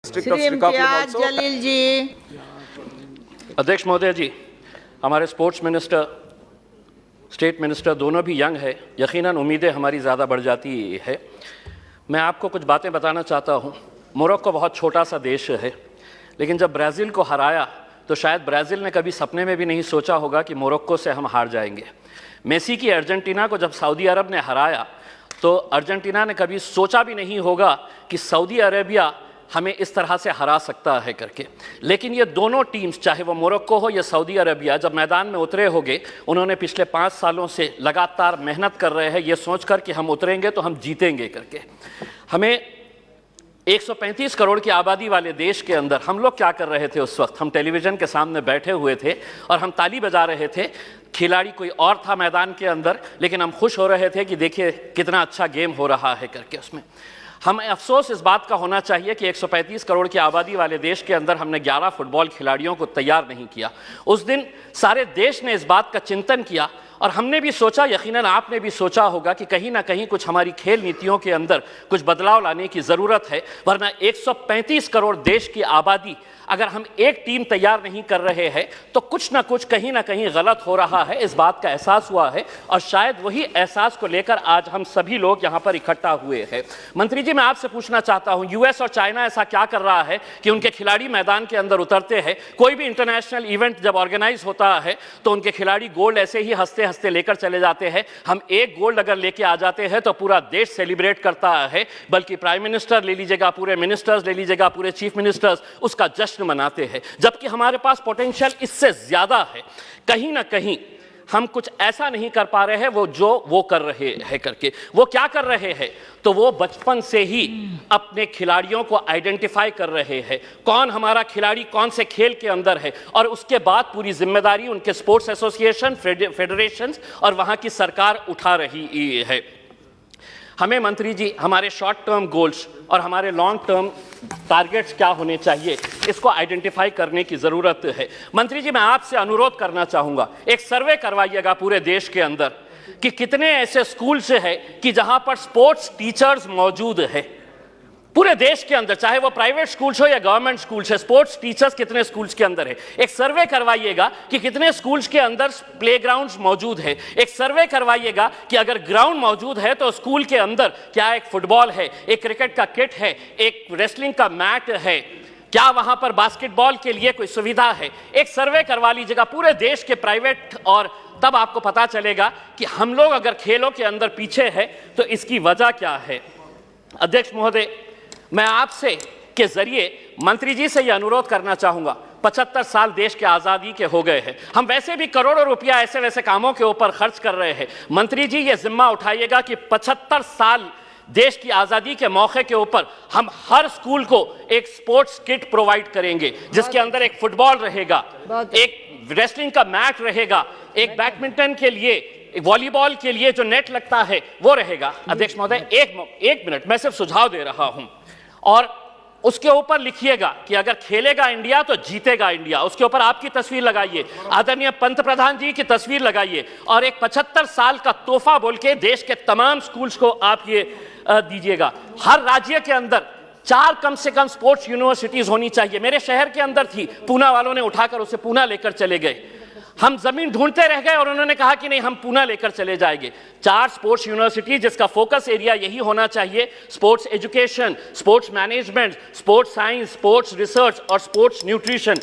श्री इम्तियाज जलील जी। अध्यक्ष महोदय जी, हमारे स्पोर्ट्स मिनिस्टर, स्टेट मिनिस्टर दोनों भी यंग है, यकीनन उम्मीदें हमारी ज़्यादा बढ़ जाती है। मैं आपको कुछ बातें बताना चाहता हूँ। मोरक्को बहुत छोटा सा देश है, लेकिन जब ब्राज़ील को हराया तो शायद ब्राज़ील ने कभी सपने में भी नहीं सोचा होगा कि मोरक्को से हम हार जाएंगे। मेसी की अर्जेंटीना को जब सऊदी अरब ने हराया तो अर्जेंटीना ने कभी सोचा भी नहीं होगा कि सऊदी अरेबिया हमें इस तरह से हरा सकता है करके। लेकिन ये दोनों टीम्स, चाहे वो मोरक्को हो या सऊदी अरेबिया, जब मैदान में उतरे होंगे, उन्होंने पिछले 5 सालों से लगातार मेहनत कर रहे हैं ये सोचकर कि हम उतरेंगे तो हम जीतेंगे करके। हमें 135 करोड़ की आबादी वाले देश के अंदर हम लोग क्या कर रहे थे उस वक्त? हम टेलीविज़न के सामने बैठे हुए थे और हम ताली बजा रहे थे। खिलाड़ी कोई और था मैदान के अंदर, लेकिन हम खुश हो रहे थे कि देखिए कितना अच्छा गेम हो रहा है करके। उसमें हमें अफसोस इस बात का होना चाहिए कि 135 करोड़ की आबादी वाले देश के अंदर हमने 11 फुटबॉल खिलाड़ियों को तैयार नहीं किया। उस दिन सारे देश ने इस बात का चिंतन किया और हमने भी सोचा, यकीनन आपने भी सोचा होगा कि कहीं ना कहीं कुछ हमारी खेल नीतियों के अंदर कुछ बदलाव लाने की ज़रूरत है, वरना 135 करोड़ देश की आबादी अगर हम एक टीम तैयार नहीं कर रहे हैं तो कुछ ना कुछ कहीं ना कहीं गलत हो रहा है। इस बात का एहसास हुआ है और शायद वही एहसास को लेकर आज हम सभी लोग यहाँ पर इकट्ठा हुए हैं। मंत्री जी, मैं आपसे पूछना चाहता हूँ, यूएस और चाइना ऐसा क्या कर रहा है कि उनके खिलाड़ी मैदान के अंदर उतरते हैं? कोई भी इंटरनेशनल इवेंट जब ऑर्गेनाइज होता है तो उनके खिलाड़ी गोल्ड ऐसे ही हंसते हंसते लेकर चले जाते हैं। हम एक गोल्ड अगर लेके आ जाते हैं तो पूरा देश सेलिब्रेट करता है, बल्कि प्राइम मिनिस्टर ले लीजिएगा, पूरे मिनिस्टर्स ले लीजिएगा, पूरे चीफ मिनिस्टर्स उसका जश्न मनाते हैं, जबकि हमारे पास पोटेंशियल इससे ज्यादा है। कहीं ना कहीं हम कुछ ऐसा नहीं कर पा रहे हैं वो कर रहे हैं करके। वो क्या कर रहे हैं? तो वो बचपन से ही अपने खिलाड़ियों को आइडेंटिफाई कर रहे हैं, कौन हमारा खिलाड़ी कौन से खेल के अंदर है, और उसके बाद पूरी जिम्मेदारी उनके स्पोर्ट्स एसोसिएशन, फेडरेशंस और वहां की सरकार उठा रही है। हमें मंत्री जी हमारे शॉर्ट टर्म गोल्स और हमारे लॉन्ग टर्म टारगेट्स क्या होने चाहिए, इसको आइडेंटिफाई करने की ज़रूरत है। मंत्री जी, मैं आपसे अनुरोध करना चाहूँगा, एक सर्वे करवाइएगा पूरे देश के अंदर कि कितने ऐसे स्कूल्स हैं कि जहाँ पर स्पोर्ट्स टीचर्स मौजूद है। पूरे देश के अंदर, चाहे वो प्राइवेट स्कूल्स हो या गवर्नमेंट स्कूल्स है, स्पोर्ट्स टीचर्स कितने स्कूल्स के अंदर है। एक सर्वे करवाइएगा कि कितने स्कूल्स के अंदर प्लेग्राउंड्स मौजूद है। एक सर्वे करवाइएगा कि अगर ग्राउंड मौजूद है तो स्कूल के अंदर क्या एक फुटबॉल है, एक क्रिकेट का किट है, एक रेसलिंग का मैट है, क्या वहां पर बास्केटबॉल के लिए कोई सुविधा है। एक सर्वे करवा लीजिएगा पूरे देश के प्राइवेट, और तब आपको पता चलेगा कि हम लोग अगर खेलों के अंदर पीछे है तो इसकी वजह क्या है। अध्यक्ष महोदय, मैं आपसे के जरिए मंत्री जी से यह अनुरोध करना चाहूंगा, 75 साल देश के आज़ादी के हो गए हैं, हम वैसे भी करोड़ों रुपया ऐसे वैसे कामों के ऊपर खर्च कर रहे हैं। मंत्री जी ये जिम्मा उठाइएगा कि 75 साल देश की आज़ादी के मौके के ऊपर हम हर स्कूल को एक स्पोर्ट्स किट प्रोवाइड करेंगे, जिसके अंदर एक फुटबॉल रहेगा, एक रेसलिंग का मैट रहेगा, एक बैडमिंटन के लिए, वॉलीबॉल के लिए जो नेट लगता है वो रहेगा। अध्यक्ष महोदय, एक मिनट, मैं सिर्फ सुझाव दे रहा हूं, और उसके ऊपर लिखिएगा कि अगर खेलेगा इंडिया तो जीतेगा इंडिया। उसके ऊपर आपकी तस्वीर लगाइए, आदरणीय पंत प्रधान जी की तस्वीर लगाइए, और एक 75 साल का तोहफा बोल के देश के तमाम स्कूल्स को आप ये दीजिएगा। हर राज्य के अंदर 4 कम से कम स्पोर्ट्स यूनिवर्सिटीज होनी चाहिए। मेरे शहर के अंदर थी, पूना वालों ने उठाकर उसे पूना लेकर चले गए। हम जमीन ढूंढते रह गए और उन्होंने कहा कि नहीं, हम पूना लेकर चले जाएंगे। 4 स्पोर्ट्स यूनिवर्सिटी, जिसका फोकस एरिया यही होना चाहिए, sports education, sports management, sports science, sports research और स्पोर्ट्स न्यूट्रिशन।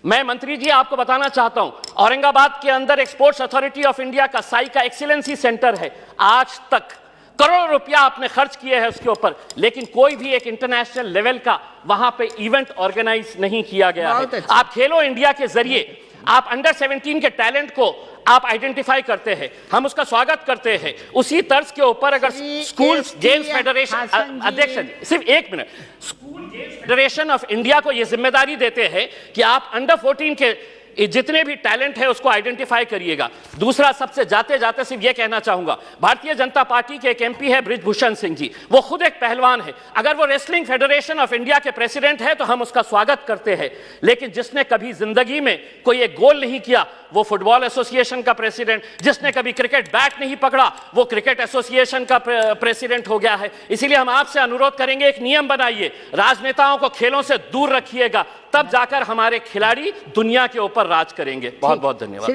मैं मंत्री जी आपको बताना चाहता हूं, औरंगाबाद के अंदर एक स्पोर्ट्स अथॉरिटी ऑफ इंडिया का साई का एक्सीलेंसी सेंटर है। आज तक करोड़ों रुपया आपने खर्च किए हैं उसके ऊपर, लेकिन कोई भी एक इंटरनेशनल लेवल का वहां पे इवेंट ऑर्गेनाइज नहीं किया गया है। आप खेलो इंडिया के जरिए आप अंडर 17 के टैलेंट को आप आइडेंटिफाई करते हैं, हम उसका स्वागत करते हैं। उसी तर्ज के ऊपर अगर स्कूल गेम्स फेडरेशन, अध्यक्ष सिर्फ एक minute, school games federation of India को यह जिम्मेदारी देते हैं कि आप अंडर 14 के जितने भी टैलेंट है उसको आइडेंटिफाई करिएगा। दूसरा, सबसे जाते जाते सिर्फ यह कहना चाहूंगा, भारतीय जनता पार्टी के एक एमपी है बृजभूषण सिंह जी, वो खुद एक पहलवान है। अगर वो रेसलिंग फेडरेशन ऑफ इंडिया के प्रेसिडेंट है तो हम उसका स्वागत करते हैं, लेकिन जिसने कभी जिंदगी में कोई एक गोल नहीं किया वो फुटबॉल एसोसिएशन का प्रेसिडेंट, जिसने कभी क्रिकेट बैट नहीं पकड़ा वो क्रिकेट एसोसिएशन का प्रेसिडेंट हो गया है। इसीलिए हम आपसे अनुरोध करेंगे, एक नियम बनाइए, राजनेताओं को खेलों से दूर रखिएगा, तब जाकर हमारे खिलाड़ी दुनिया के ऊपर राज करेंगे। बहुत बहुत धन्यवाद।